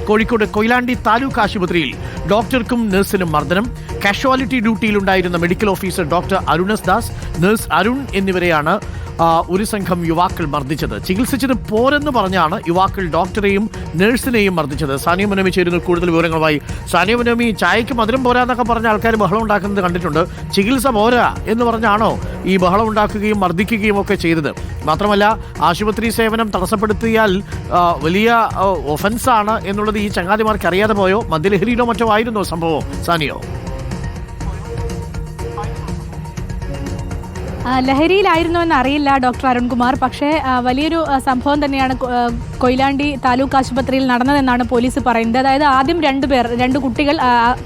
കോഴിക്കോട് കൊയിലാണ്ടി താലൂക്ക് ആശുപത്രിയിൽ ഡോക്ടർക്കും നഴ്സിനും മർദ്ദനം. കാഷ്വാലിറ്റി ഡ്യൂട്ടിയിലുണ്ടായിരുന്ന medical officer doctor Arunas Das, nurse Arun എന്നിവരെയാണ് ഒരു സംഘം യുവാക്കൾ മർദ്ദിച്ചത്. ചികിത്സിച്ചത് പോരെന്ന് പറഞ്ഞാണ് യുവാക്കൾ ഡോക്ടറെയും നഴ്സിനെയും മർദ്ദിച്ചത്. സാനിയ മുനോമി ചേരുന്നു കൂടുതൽ വിവരങ്ങളുമായി. സാനിയ മുനോമി, ചായക്ക് മധുരം പോരാന്നൊക്കെ പറഞ്ഞ ആൾക്കാർ ബഹളം ഉണ്ടാക്കുന്നത് കണ്ടിട്ടുണ്ട്. ചികിത്സ പോരാ എന്ന് പറഞ്ഞാണോ ഈ ബഹളം ഉണ്ടാക്കുകയും മർദ്ദിക്കുകയും ഒക്കെ ചെയ്തത്? മാത്രമല്ല, ആശുപത്രി സേവനം തടസ്സപ്പെടുത്തിയാൽ വലിയ ഒഫൻസാണ് എന്നുള്ളത് ഈ ചങ്ങാതിമാർക്ക് അറിയാതെ പോയോ? മദ്യലഹരിയിലോ മറ്റോ ആയിരുന്നോ സംഭവം, സാനിയോ? ലഹരിയിലായിരുന്നോ എന്നറിയില്ല ഡോക്ടർ അരുൺകുമാർ. പക്ഷേ വലിയൊരു സംഭവം തന്നെയാണ് കൊയിലാണ്ടി താലൂക്ക് ആശുപത്രിയിൽ നടന്നതെന്നാണ് പോലീസ് പറയുന്നത്. അതായത് ആദ്യം രണ്ട് കുട്ടികൾ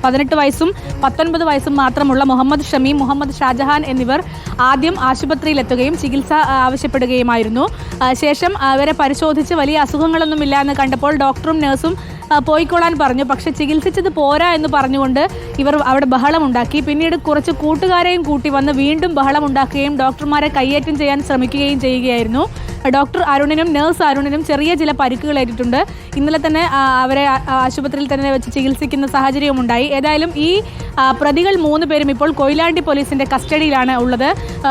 18 വയസ്സും 19 വയസ്സും മാത്രമുള്ള മുഹമ്മദ് ഷമീം, മുഹമ്മദ് ഷാജഹാൻ എന്നിവർ ആദ്യം ആശുപത്രിയിലെത്തുകയും ചികിത്സ ആവശ്യപ്പെടുകയുമായിരുന്നു. ശേഷം അവരെ പരിശോധിച്ച് വലിയ അസുഖങ്ങളൊന്നുമില്ല എന്ന് കണ്ടപ്പോൾ ഡോക്ടറും നഴ്സും പോയിക്കൊള്ളാൻ പറഞ്ഞു. പക്ഷെ ചികിത്സിച്ചത് പോരാ എന്ന് പറഞ്ഞുകൊണ്ട് ഇവർ അവിടെ ബഹളമുണ്ടാക്കി. പിന്നീട് കുറച്ച് കൂട്ടുകാരെയും കൂട്ടി വന്ന് വീണ്ടും ബഹളമുണ്ടാക്കുകയും ഡോക്ടർമാരെ കയ്യേറ്റം ചെയ്യാൻ ശ്രമിക്കുകയും ചെയ്യുകയായിരുന്നു. ഡോക്ടർ അരുണിനും നഴ്സ് അരുണിനും ചെറിയ ചില പരിക്കുകളേറ്റിട്ടുണ്ട്. ഇന്നലെ തന്നെ അവരെ ആശുപത്രിയിൽ തന്നെ വെച്ച് ചികിത്സിക്കുന്ന സാഹചര്യവും ഉണ്ടായി. ഏതായാലും ഈ പ്രതികൾ 3 പേരും ഇപ്പോൾ കൊയിലാണ്ടി പോലീസിന്റെ കസ്റ്റഡിയിലാണ് ഉള്ളത്.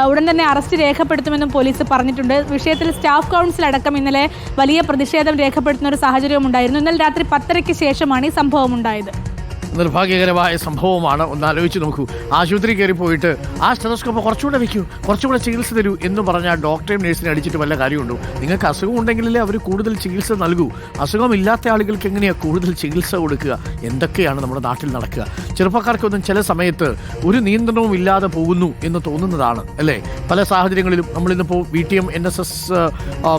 ഉടൻ തന്നെ അറസ്റ്റ് രേഖപ്പെടുത്തുമെന്നും പോലീസ് പറഞ്ഞിട്ടുണ്ട്. വിഷയത്തിൽ സ്റ്റാഫ് കൗൺസിൽ അടക്കം ഇന്നലെ വലിയ പ്രതിഷേധം രേഖപ്പെടുത്തുന്ന ഒരു സാഹചര്യവും ഉണ്ടായിരുന്നു. ഇന്നലെ രാത്രി 10:30-ക്ക് ശേഷമാണ് ഈ സംഭവം ഉണ്ടായത്. നിർഭാഗ്യകരമായ സംഭവമാണ്. ഒന്ന് ആലോചിച്ച് നോക്കൂ, ആശുപത്രി കയറി പോയിട്ട് ആ സ്റ്റെതസ്കോപ്പ് കുറച്ചുകൂടെ വെക്കൂ, കുറച്ചുകൂടെ ചികിത്സ തരൂ എന്ന് പറഞ്ഞാൽ ഡോക്ടറെയും നേഴ്സിനെ അടിച്ചിട്ട് വല്ല കാര്യമുണ്ടോ? നിങ്ങൾക്ക് അസുഖം ഉണ്ടെങ്കിലല്ലേ അവർ കൂടുതൽ ചികിത്സ നൽകൂ. അസുഖമില്ലാത്ത ആളുകൾക്ക് എങ്ങനെയാണ് കൂടുതൽ ചികിത്സ കൊടുക്കുക? എന്തൊക്കെയാണ് നമ്മുടെ നാട്ടിൽ നടക്കുക? ചെറുപ്പക്കാർക്കൊന്നും ചില സമയത്ത് ഒരു നിയന്ത്രണവും ഇല്ലാതെ പോകുന്നു എന്ന് തോന്നുന്നതാണ്, അല്ലേ? പല സാഹചര്യങ്ങളിലും നമ്മളിന്നിപ്പോൾ VTM NSS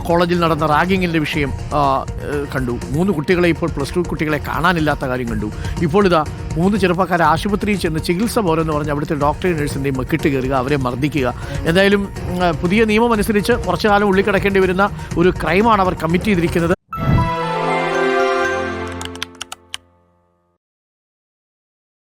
കോളേജിൽ നടന്ന റാഗിങ്ങിൻ്റെ വിഷയം കണ്ടു. 3 കുട്ടികളെ ഇപ്പോൾ +2 കുട്ടികളെ കാണാനില്ലാത്ത കാര്യം കണ്ടു. ഇപ്പോൾ ഇതാ 3 ചെറുപ്പക്കാരെ ആശുപത്രിയിൽ ചെന്ന് ചികിത്സ പോരെന്ന് പറഞ്ഞ് അവിടുത്തെ ഡോക്ടറെയും നഴ്സിൻ്റെയും മെക്കിട്ട് കയറുക, അവരെ മർദ്ദിക്കുക. എന്തായാലും പുതിയ നിയമം അനുസരിച്ച് കുറച്ചു കാലം ഉള്ളിൽ കിടക്കേണ്ടി വരുന്ന ഒരു ക്രൈമാണ് അവർ കമ്മിറ്റ് ചെയ്തിരിക്കുന്നത്.